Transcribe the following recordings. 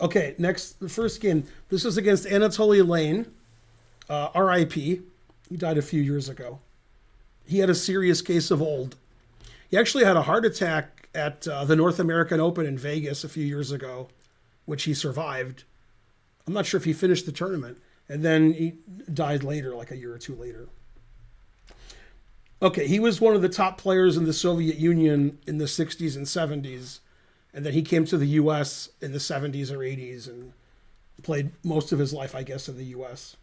Okay, next, the first game. This is against Anatoly Lein, R.I.P. He died a few years ago. He had a serious case of old. He actually had a heart attack at the North American Open in Vegas a few years ago, which he survived. I'm not sure if he finished the tournament. And then he died later, like a year or two later. Okay, he was one of the top players in the Soviet Union in the 60s and 70s. And then he came to the U.S. in the 70s or 80s and played most of his life, I guess, in the U.S.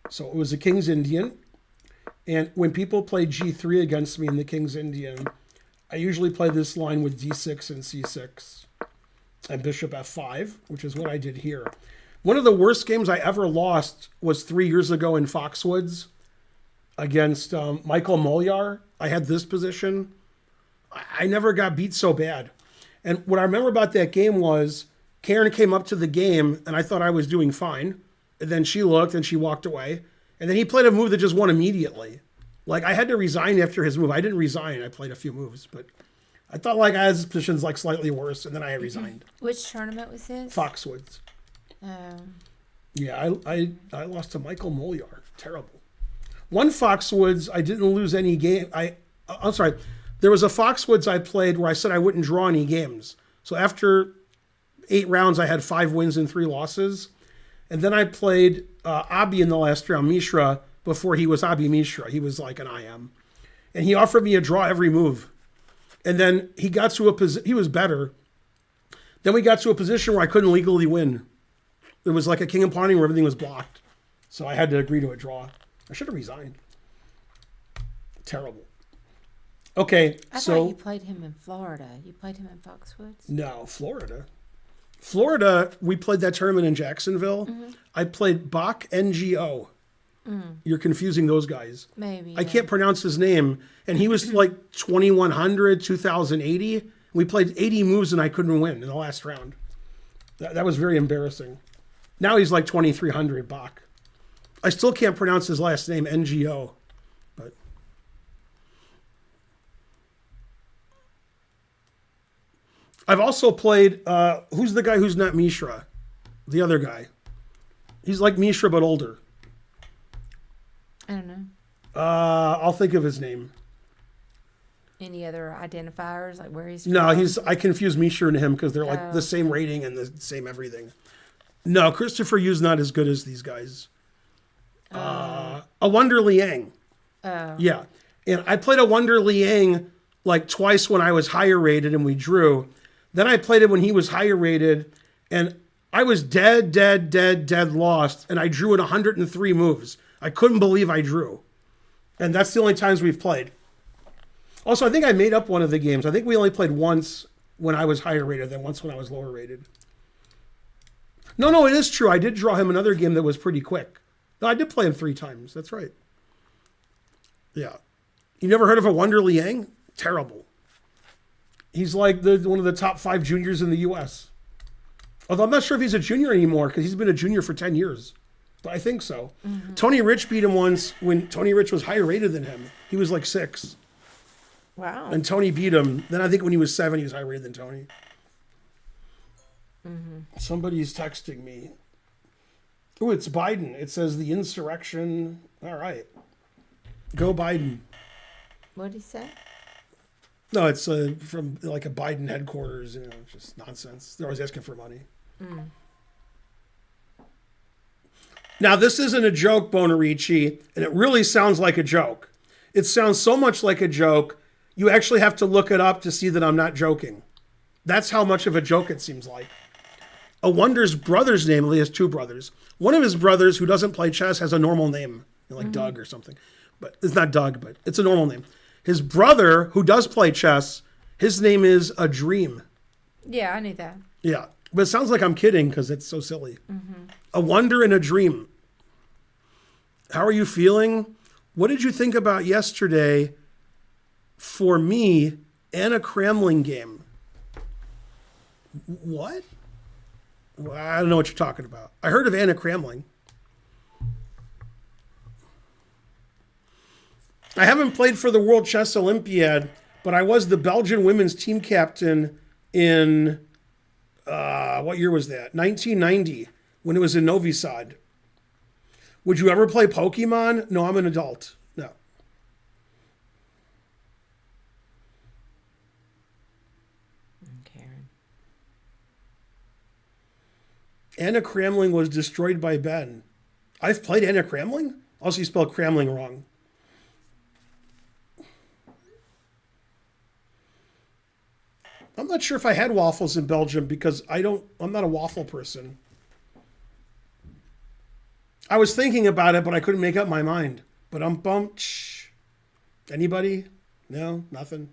So it was a King's Indian. And when people play G3 against me in the King's Indian, I usually play this line with D6 and C6 and Bishop F5, which is what I did here. One of the worst games I ever lost was 3 years ago in Foxwoods against Michael Molyar. I had this position. I never got beat so bad. And what I remember about that game was Karen came up to the game and I thought I was doing fine. And then she looked and she walked away. And then he played a move that just won immediately. Like, I had to resign after his move. I didn't resign. I played a few moves, but I thought like I had positions like slightly worse, and then I resigned. Which tournament was this? Foxwoods. Yeah, I lost to Michael Molyar. Terrible. One Foxwoods, I didn't lose any game. I'm sorry. There was a Foxwoods I played where I said I wouldn't draw any games. So after 8 rounds, I had 5 wins and 3 losses. And then I played Abi in the last round, Mishra, before he was Abi Mishra. He was like an IM. And he offered me a draw every move. And then he got to a position, he was better. Then we got to a position where I couldn't legally win. There was like a king and pawning where everything was blocked. So I had to agree to a draw. I should have resigned. Terrible. Okay, I thought you played him in Florida. You played him in Foxwoods? No, Florida. Florida, we played that tournament in Jacksonville. Mm-hmm. I played Bach NGO. Mm. You're confusing those guys. Maybe. I can't pronounce his name. And he was like 2,100, 2,080. We played 80 moves and I couldn't win in the last round. That was very embarrassing. Now he's like 2,300, Bach. I still can't pronounce his last name, NGO. But I've also played, who's the guy who's not Mishra? The other guy. He's like Mishra, but older. I don't know. I'll think of his name. Any other identifiers, like where he's from? No, I confuse Mishra and him because they're like the same rating and the same everything. No, Christopher Yu's not as good as these guys. A Wonder Liang. Yeah. And I played a Wonder Liang like twice when I was higher rated and we drew. Then I played it when he was higher rated and I was dead lost. And I drew in 103 moves. I couldn't believe I drew. And that's the only times we've played. Also, I think I made up one of the games. I think we only played once when I was higher rated than once when I was lower rated. No, it is true. I did draw him another game that was pretty quick. No, I did play him 3 times. That's right. Yeah. You never heard of a Wonder Liang? Terrible. He's like one of the top 5 juniors in the U.S. Although I'm not sure if he's a junior anymore because he's been a junior for 10 years. But I think so. Mm-hmm. Tony Rich beat him once when Tony Rich was higher rated than him. He was like 6. Wow. And Tony beat him. Then I think when he was 7, he was higher rated than Tony. Mm-hmm. Somebody's texting me. Oh, it's Biden. It says the insurrection. All right. Go Biden. What did he say? No, it's from like a Biden headquarters. Just nonsense. They're always asking for money. Mm. Now, this isn't a joke, Bonarici, and it really sounds like a joke. It sounds so much like a joke, you actually have to look it up to see that I'm not joking. That's how much of a joke it seems like. A Wonder's brother's name, he has 2 brothers. One of his brothers, who doesn't play chess, has a normal name, like Doug or something. But it's not Doug, but it's a normal name. His brother, who does play chess, his name is A Dream. Yeah, I knew that. Yeah, but it sounds like I'm kidding because it's so silly. Mm-hmm. A Wonder and a Dream. How are you feeling? What did you think about yesterday? For me, Anna Cramling game. What? Well, I don't know what you're talking about. I heard of Anna Cramling. I haven't played for the World Chess Olympiad, but I was the Belgian women's team captain in What year was that? 1990, when it was in Novi Sad. Would you ever play Pokemon? No, I'm an adult. No. Karen. Anna Cramling was destroyed by Ben. I've played Anna Cramling? Also, you spelled Cramling wrong. I'm not sure if I had waffles in Belgium because I'm not a waffle person. I was thinking about it, but I couldn't make up my mind. But I'm bumped. Anybody? No, nothing.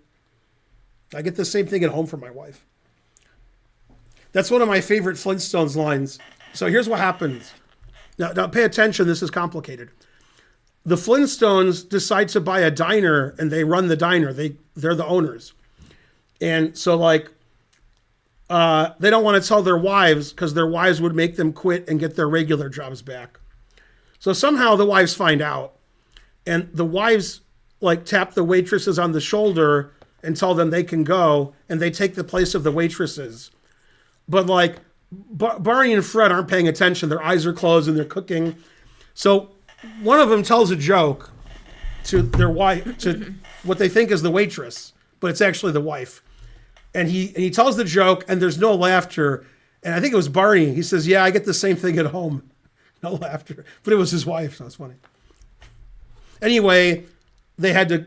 I get the same thing at home from my wife. That's one of my favorite Flintstones lines. So here's what happens. Now pay attention. This is complicated. The Flintstones decide to buy a diner, and they run the diner. They're the owners. And so, like, they don't want to tell their wives because their wives would make them quit and get their regular jobs back. So somehow the wives find out, and the wives like tap the waitresses on the shoulder and tell them they can go, and they take the place of the waitresses. But like Barney and Fred aren't paying attention. Their eyes are closed and they're cooking. So one of them tells a joke to their wife, to what they think is the waitress, but it's actually the wife. And he tells the joke, and there's no laughter. And I think it was Barney. He says, "Yeah, I get the same thing at home." No laughter. But it was his wife, so it's funny. Anyway, they had to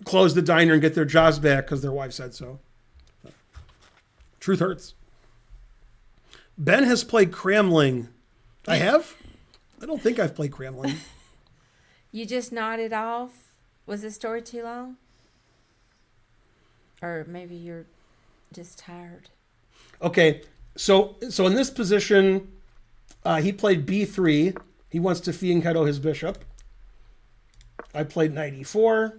close the diner and get their jobs back because their wife said so. Truth hurts. Ben has played Cramling. I have? I don't think I've played Cramling. You just nodded off? Was the story too long? Or maybe you're just tired. Okay, so in this position, he played b3. He wants to fianchetto his bishop. I played knight e4.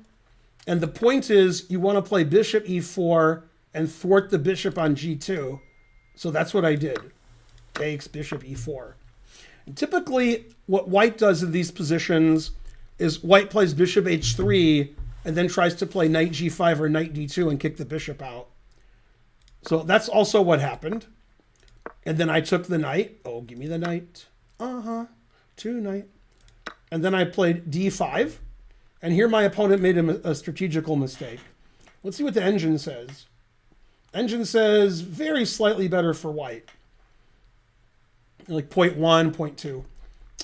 And the point is, you want to play bishop e4 and thwart the bishop on g2. So that's what I did. Takes bishop e4. And typically, what white does in these positions is white plays bishop h3 and then tries to play knight g5 or knight d2 and kick the bishop out. So that's also what happened. And then I took the knight. Oh, give me the knight. Two knight. And then I played d5. And here my opponent made a strategical mistake. Let's see what the engine says. Engine says very slightly better for white. Like 0.1, 0.2.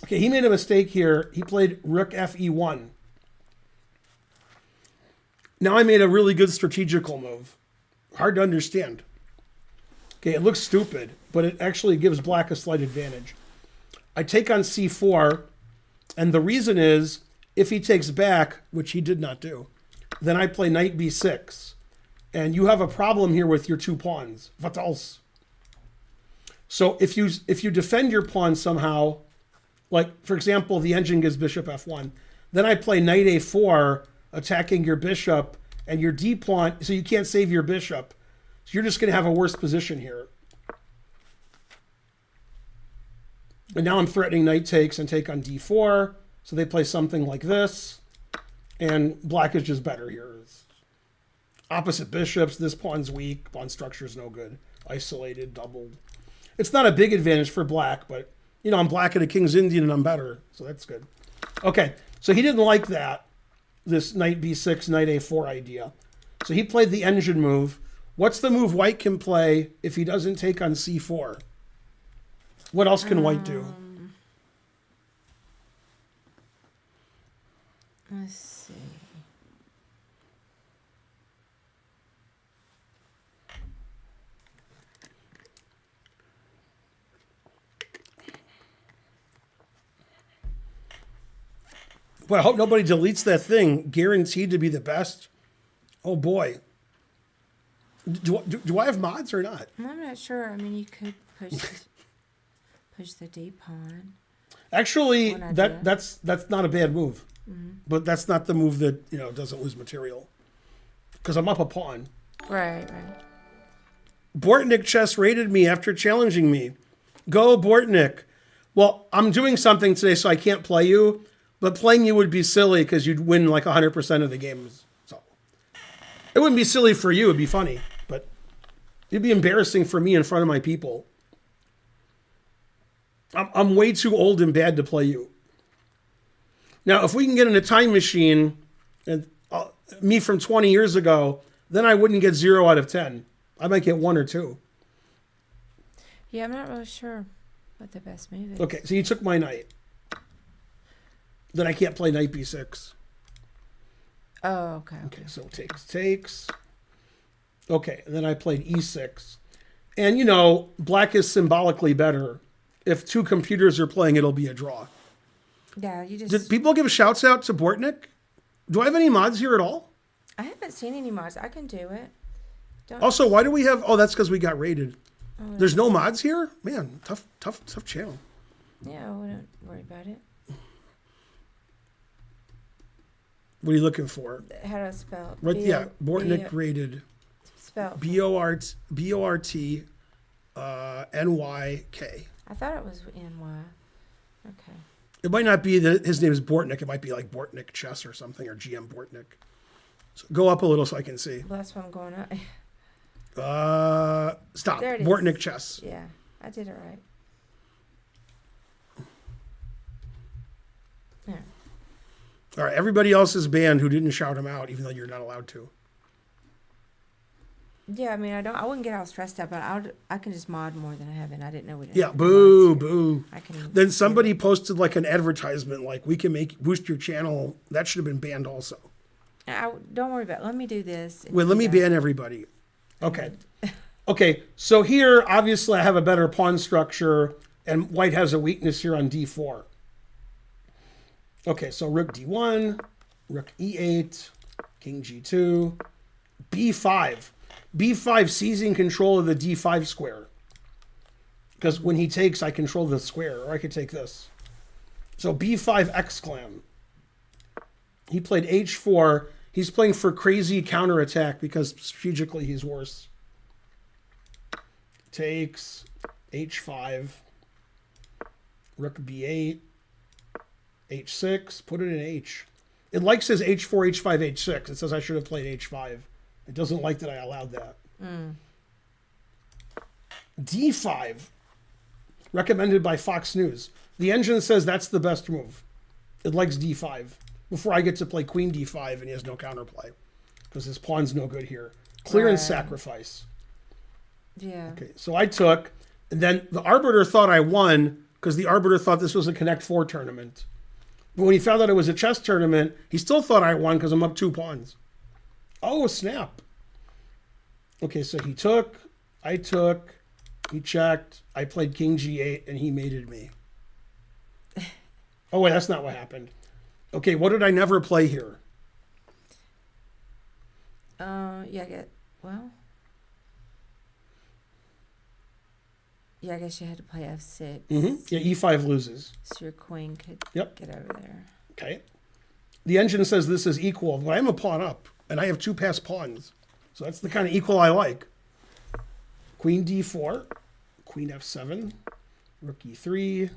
Okay, he made a mistake here. He played rook fe1. Now I made a really good strategical move. Hard to understand. Okay, it looks stupid, but it actually gives black a slight advantage. I take on c4, and the reason is, if he takes back, which he did not do, then I play knight b6. And you have a problem here with your two pawns. What else? So if you defend your pawn somehow, like, for example, the engine gives bishop f1, then I play knight a4, attacking your bishop, and your d pawn, so you can't save your bishop. So you're just going to have a worse position here. And now I'm threatening knight takes and take on d4. So they play something like this. And black is just better here. It's opposite bishops. This pawn's weak. Pawn structure is no good. Isolated, doubled. It's not a big advantage for black, but, you know, I'm black at a King's Indian and I'm better. So that's good. Okay, so he didn't like that, this knight b6, knight a4 idea. So he played the engine move. What's the move white can play if he doesn't take on c4? What else can white do? Let's see. Well, I hope nobody deletes that thing. Guaranteed to be the best. Oh boy. Do I have mods or not? I'm not sure. I mean, you could push the d pawn. Actually, that's not a bad move. Mm-hmm. But that's not the move that, you know, doesn't lose material. Because I'm up a pawn. Right. Bortnik Chess rated me after challenging me. Go, Bortnik. Well, I'm doing something today, so I can't play you. But playing you would be silly because you'd win like 100% of the games. So it wouldn't be silly for you. It'd be funny. But It'd be embarrassing for me in front of my people. I'm way too old and bad to play you. Now, if we can get in a time machine, and me from 20 years ago, then I wouldn't get 0 out of 10. I might get 1 or 2. Yeah, I'm not really sure what the best move is. Okay, so you took my knight. Then I can't play knight b6. Oh, okay. Okay, so takes. Okay, and then I played e6. And, you know, black is symbolically better. If 2 computers are playing, it'll be a draw. Yeah, you just... Did people give shouts out to Bortnik? Do I have any mods here at all? I haven't seen any mods. I can do it. Also, why do we have... Oh, that's because we got raided. Oh, there's no mods here? Man, tough channel. Yeah, I wouldn't worry about it. What are you looking for? How do I spell? Right, yeah, Bortnik raided. Spell. BORT NYK. I thought it was NY. Okay. It might not be that his name is Bortnik. It might be like Bortnik Chess or something, or GM Bortnik. So go up a little so I can see. Well, that's why I'm going up. Stop. There it Bortnik is. Chess. Yeah, I did it right. Yeah. All right, everybody else is banned who didn't shout him out, even though you're not allowed to. Yeah, I mean, I wouldn't get all stressed out, but I can just mod more than I have, and I didn't know we didn't. Yeah, boo. I can. Then somebody posted like an advertisement, like we can boost your channel. That should have been banned also. Don't worry about it. Let me do this. Wait, let me ban everybody. Okay. Okay, so here, obviously, I have a better pawn structure, and white has a weakness here on d4. Okay, so rook d1, rook e8, king g2, b5. b5 seizing control of the d5 square. Because when he takes, I control the square, or I could take this. So b5 exclam. He played h4. He's playing for crazy counterattack because strategically he's worse. Takes, h5, rook b8, h6, put it in h. It likes says h4, h5, h6. It says I should have played h5. It doesn't like that I allowed that. d5, recommended by Fox News. The engine says that's the best move. It likes d5. Before I get to play queen d5 and he has no counterplay. Because his pawn's no good here. Clear and sacrifice. Yeah. Okay, so I took, and then the arbiter thought I won because the arbiter thought this was a Connect 4 tournament. But when he found out it was a chess tournament, he still thought I won because I'm up 2 pawns. Oh, snap. Okay, so he took, I took, he checked, I played king g8, and he mated me. Oh, wait, that's not what happened. Okay, what did I never play here? Yeah, I guess you had to play f6. Mm-hmm. Yeah, e5 loses. So your queen could get over there. Okay. The engine says this is equal, but I'm a pawn up, and I have 2 passed pawns. So that's the kind of equal I like. Queen d4, queen f7, rook e3,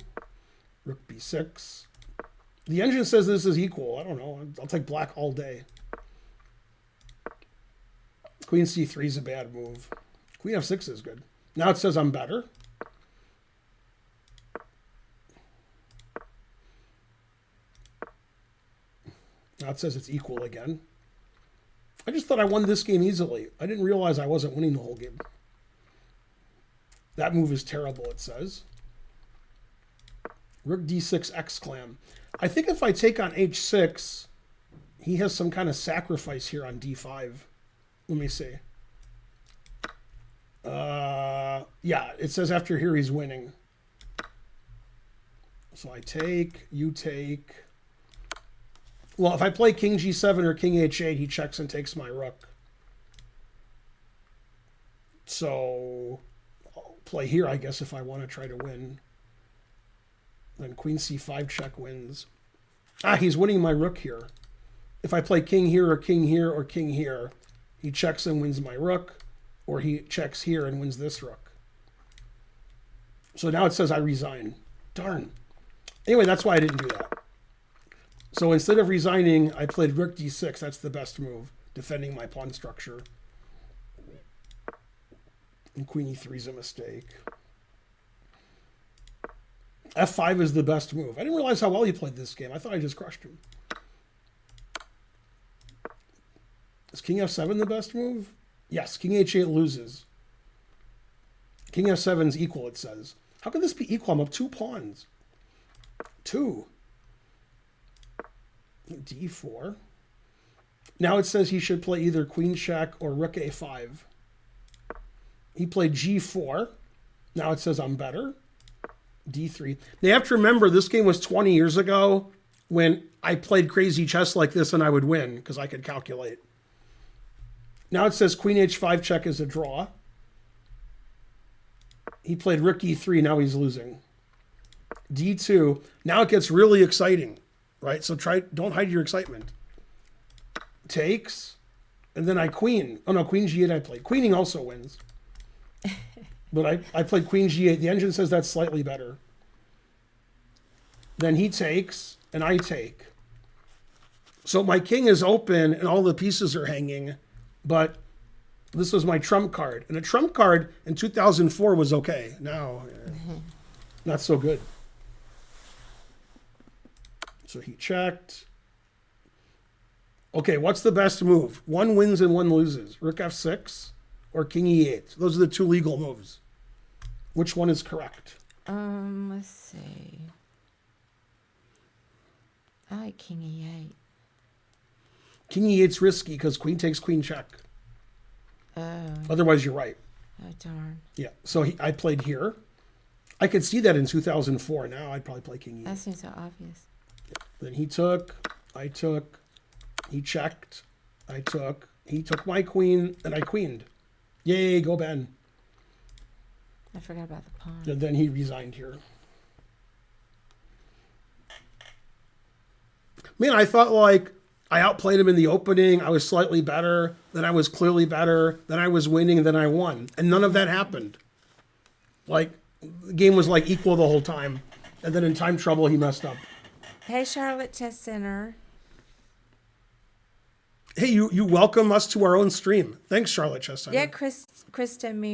rook b6. The engine says this is equal. I don't know. I'll take black all day. Queen c3 is a bad move. Queen f6 is good. Now it says I'm better. Now it says it's equal again. I just thought I won this game easily. I didn't realize I wasn't winning the whole game. That move is terrible, it says. Rook d6 exclam. I think if I take on h6, he has some kind of sacrifice here on d5. Let me see. Yeah, it says after here he's winning. So I take, you take. Well, if I play king g7 or king h8, he checks and takes my rook. So I'll play here, I guess, if I want to try to win. Then queen c5 check wins. Ah, he's winning my rook here. If I play king here or king here or king here, he checks and wins my rook, or he checks here and wins this rook. So now it says I resign. Darn. Anyway, that's why I didn't do that. So instead of resigning, I played rook d6. That's the best move, defending my pawn structure. And queen e3 is a mistake. f5 is the best move. I didn't realize how well he played this game. I thought I just crushed him. Is king f7 the best move? Yes, king h8 loses. King f7 is equal, it says. How can this be equal? I'm up 2 pawns. 2. d4. Now it says he should play either queen check or rook a5. He played g4. Now it says I'm better. d3. Now you have to remember, this game was 20 years ago when I played crazy chess like this and I would win because I could calculate. Now it says queen h5 check is a draw. He played rook e3. Now he's losing. d2. Now it gets really exciting, right? So don't hide your excitement. Takes. And then I queen. Oh no, queen g8 I played. Queening also wins. But I played queen g8. The engine says that's slightly better. Then he takes, and I take. So my king is open, and all the pieces are hanging, but this was my trump card. And a trump card in 2004 was okay. Now, not so good. So he checked. Okay, what's the best move? One wins and one loses. Rook f6 or king e8. Those are the 2 legal moves. Which one is correct? Let's see. I like king e8. King e8's risky because queen takes queen check. Oh. Otherwise, you're right. Oh, darn. Yeah, so I played here. I could see that in 2004. Now I'd probably play king e8. That seems so obvious. Then he took, I took, he checked, I took, he took my queen, and I queened. Yay, go Ben. I forgot about the pawn. And then he resigned here. Man, I thought like I outplayed him in the opening. I was slightly better. Then I was clearly better. Then I was winning. And then I won. And none of that happened. Like, the game was like equal the whole time. And then in time trouble, he messed up. Hey, Charlotte Chess Center. Hey, you welcome us to our own stream. Thanks, Charlotte Chess Center. Yeah, Krista Meir.